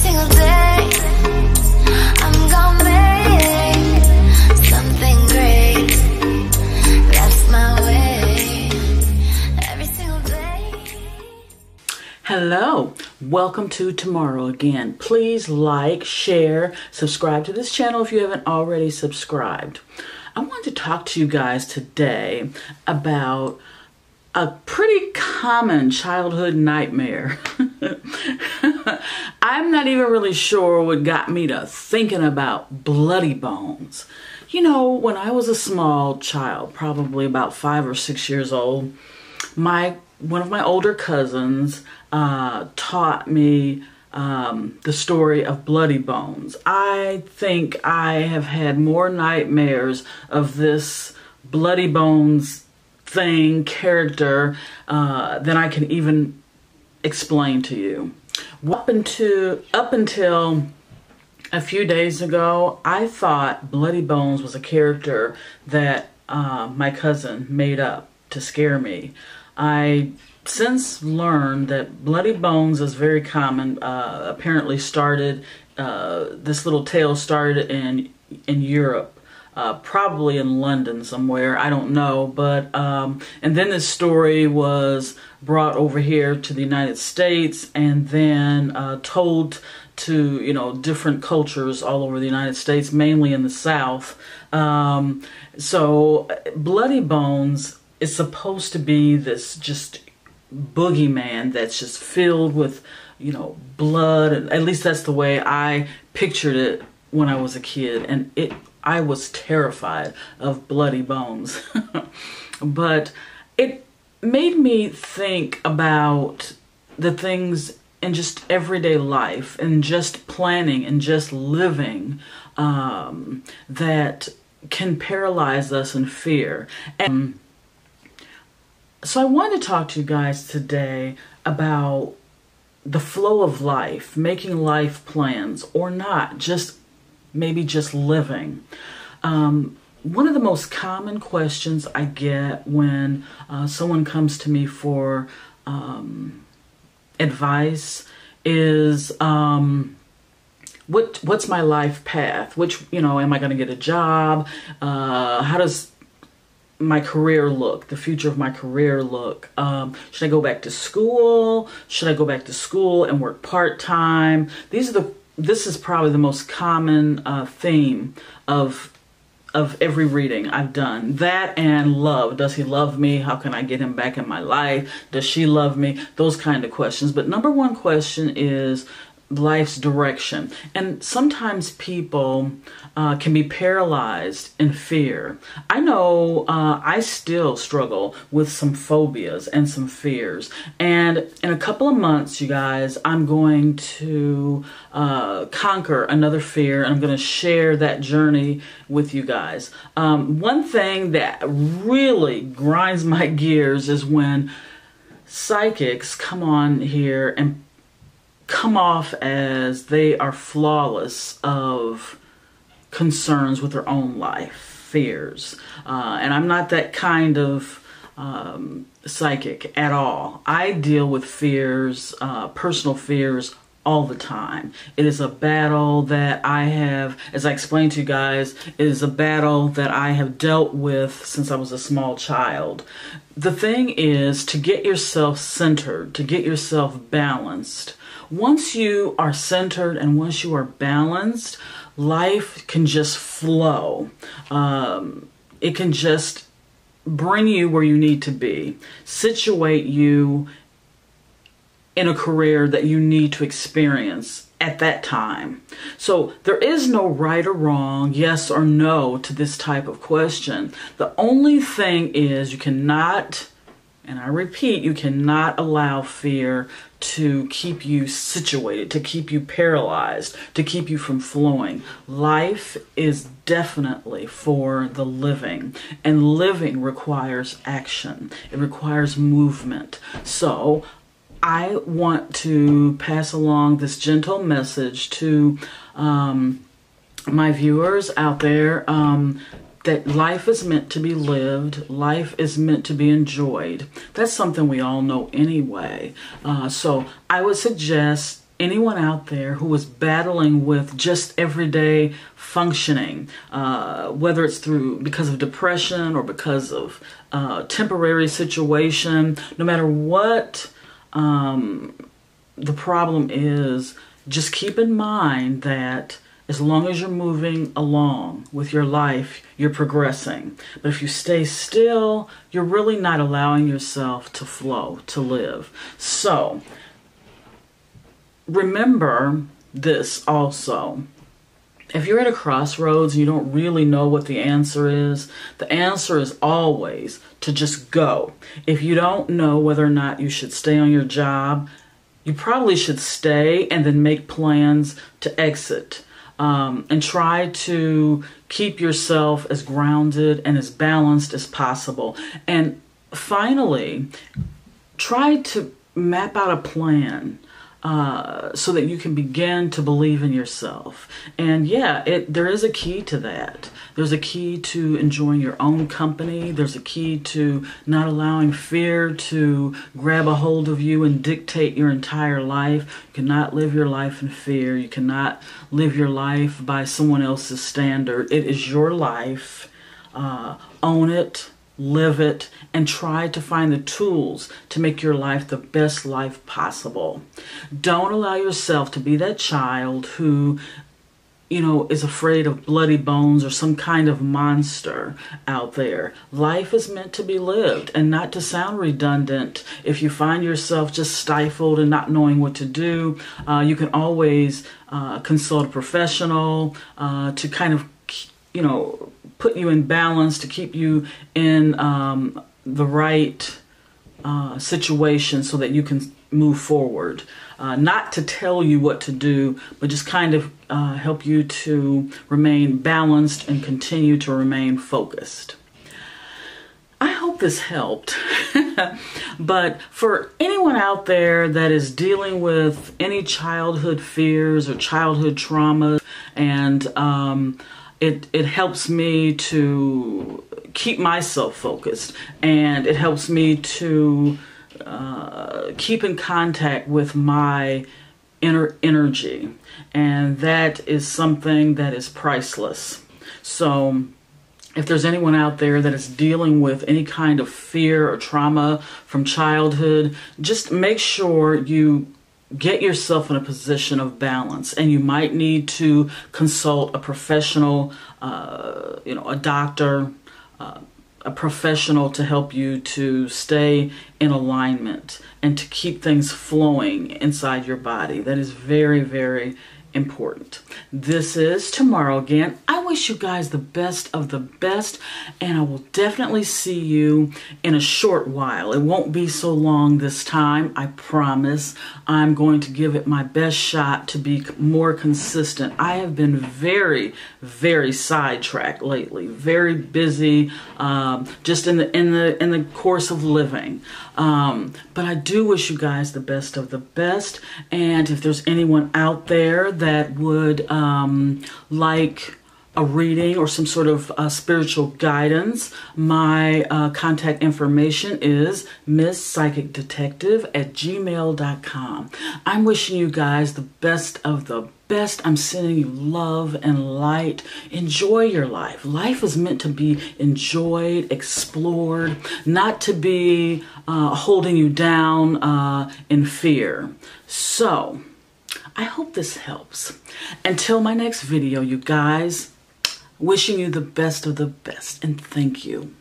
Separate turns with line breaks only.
single day I'm gonna make something great. That's my way. Every single day.
Hello, welcome to Tomorrow Again. Please like, share, subscribe to this channel if you haven't already subscribed. I wanted to talk to you guys today about a pretty common childhood nightmare. I'm not even really sure what got me to thinking about bloody bones. You know, when I was a small child, probably about 5 or 6 years old, one of my older cousins taught me the story of bloody bones. I think I have had more nightmares of this bloody bones character than I can even explain to you. Up until a few days ago, I thought Bloody Bones was a character that my cousin made up to scare me. I since learned that Bloody Bones is very common. Apparently this little tale started in Europe. Probably in London somewhere, I don't know, but and then this story was brought over here to the United States and then told to, you know, different cultures all over the United States, mainly in the South. So Bloody Bones is supposed to be this just boogeyman that's just filled with, you know, blood, and at least that's the way I pictured it when I was a kid, and I was terrified of Bloody Bones. But it made me think about the things in just everyday life and just planning and just living that can paralyze us in fear. And so I want to talk to you guys today about the flow of life, making life plans or not, maybe just living. One of the most common questions I get when someone comes to me for advice is, what's my life path? Am I going to get a job? How does my career look? The future of my career look? Should I go back to school? Should I go back to school and work part-time? This is probably the most common theme of every reading I've done. That and love. Does he love me? How can I get him back in my life? Does she love me? Those kind of questions. But number one question is life's direction. And sometimes people can be paralyzed in fear. I know I still struggle with some phobias and some fears. And in a couple of months, you guys, I'm going to conquer another fear, and I'm going to share that journey with you guys. One thing that really grinds my gears is when psychics come on here and come off as they are flawless of concerns with their own life, fears. And I'm not that kind of psychic at all. I deal with fears, personal fears, all the time. It is a battle that I have, as I explained to you guys, it is a battle that I have dealt with since I was a small child. The thing is to get yourself centered, to get yourself balanced. Once you are centered and once you are balanced, life can just flow. It can just bring you where you need to be, situate you in a career that you need to experience at that time. So there is no right or wrong, yes or no to this type of question. The only thing is you cannot, and I repeat, you cannot allow fear to keep you situated, to keep you paralyzed, to keep you from flowing. Life is definitely for the living, and living requires action. It requires movement. So I want to pass along this gentle message to my viewers out there that life is meant to be lived. Life is meant to be enjoyed. That's something we all know anyway. So I would suggest anyone out there who is battling with just everyday functioning, whether it's because of depression or because of temporary situation, no matter what the problem is, just keep in mind that as long as you're moving along with your life, you're progressing. But if you stay still, you're really not allowing yourself to flow, to live. So remember this also. If you're at a crossroads and you don't really know what the answer is always to just go. If you don't know whether or not you should stay on your job, you probably should stay and then make plans to exit. And try to keep yourself as grounded and as balanced as possible. And finally, try to map out a plan so that you can begin to believe in yourself. And yeah, there is a key to that. There's a key to enjoying your own company. There's a key to not allowing fear to grab a hold of you and dictate your entire life. You cannot live your life in fear. You cannot live your life by someone else's standard. It is your life. Own it. Live it, and try to find the tools to make your life the best life possible. Don't allow yourself to be that child who, is afraid of bloody bones or some kind of monster out there. Life is meant to be lived, and not to sound redundant. If you find yourself just stifled and not knowing what to do, you can always consult a professional to kind of, put you in balance, to keep you in the right situation so that you can move forward. Not to tell you what to do, but just kind of help you to remain balanced and continue to remain focused. I hope this helped. But for anyone out there that is dealing with any childhood fears or childhood trauma, and it helps me to keep myself focused, and it helps me to keep in contact with my inner energy, and that is something that is priceless. So if there's anyone out there that is dealing with any kind of fear or trauma from childhood, just make sure you get yourself in a position of balance, and you might need to consult a professional, a doctor, a professional to help you to stay in alignment and to keep things flowing inside your body. That is very, very important. This is Tomorrow Again. I wish you guys the best of the best, and I will definitely see you in a short while. It won't be so long this time, I promise. I'm going to give it my best shot to be more consistent. I have been very, very sidetracked lately, very busy, just in the course of living. But I do wish you guys the best of the best, and if there's anyone out there that would like a reading or some sort of spiritual guidance, my contact information is misspsychicdetective@gmail.com. I'm wishing you guys the best of the best. I'm sending you love and light. Enjoy your life. Life is meant to be enjoyed, explored, not to be holding you down in fear. So I hope this helps. Until my next video, you guys, wishing you the best of the best, and thank you.